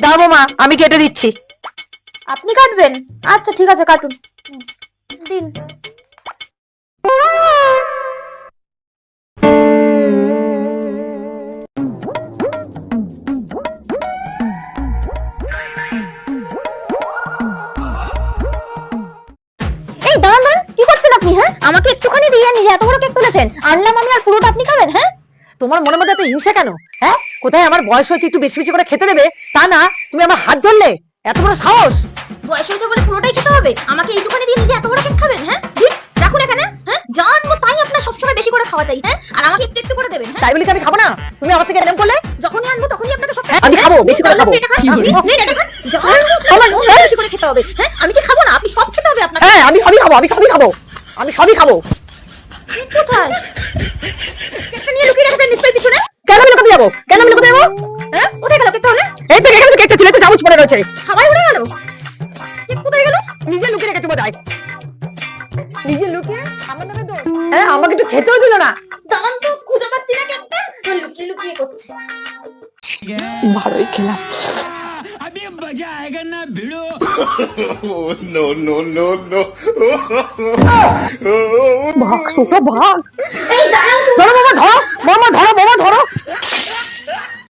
দাও বৌমা, আমি কেটে দিচ্ছি। আপনি কাটবেন? আচ্ছা ঠিক আছে, কাটুন। দিন। এই দাঁড়ান দাঁড়ান, কি করছেন আপনি? হ্যাঁ, আমাকে একটুখানি দিয়ে নিজে এত বড় কেক তুলেছেন, আনলাম আমি, আর পুরোটা আপনি খাবেন? হ্যাঁ, তোমার মনের মধ্যে এত হিংসা কেন? হ্যাঁ, কোথায় আমার বয়স হয়েছে একটু বেশি বেশি করে খেতে দেবে, তা না তুমি আমার হাত ধরলে? এত বড় সাহস! বয়স হয়েছে বলে পুরোটাই খেতে হবে? আমাকে এইটুখানি দিয়ে নিজে এত বড় কেক খাবেন? হ্যাঁ, দিন, রাখুন এখানে। হ্যাঁ, জানবো তাই আপনার সবসময় বেশি করে খাওয়া চাই। হ্যাঁ, আর আমাকে একটু একটু করে দেবেন। হ্যাঁ, তাই বলি কি আমি খাবো না? তুমি আমার থেকে এরকম করলে? যখনই আনবো তখনই আপনাকে সব। হ্যাঁ, আমি খাবো, বেশি করে খাবো। জানবো বেশি করে খেতে হবে। হ্যাঁ, আমি কি খাবো না? আপনি সব খেতে হবে আপনাকে। হ্যাঁ, আমি সবই খাবো, আমি সবই খাবো, আমি সবই খাবো। কোথায় কেকটা নিয়ে লুকিয়ে রেখেছেন নিশ্চয়ই পিছনে? কেন আমি লুকাতে যাবো? কেন আমি লুকাতে যাবো? হ্যাঁ, কোথায় গেল কেকটা? হলে এই তো এখানে তো কেকটা ছিল, একটু চামচ পড়ে রয়েছে। সবাই উড়ে গেল। কেক কোথায় গেল? নিজে লুকিয়ে রেখেছে বোধহয়। নিজে লুকিয়ে আমার নামে দোষ। হ্যাঁ, আমাকে তো খেতেও দিল না। দাঁড়ান তো, খুঁজে পাচ্ছি না কেকটা। লুকিয়ে লুকিয়ে করছে। ভালোই খেলাম। अभी मजा आएगा ना भिड़ो। no, no, no, no. ভাগ সোফা ভাগ। এই দাঁড়ান তো। ধরো বাবা, ধরো মামা, ধরো বাবা, ধরো।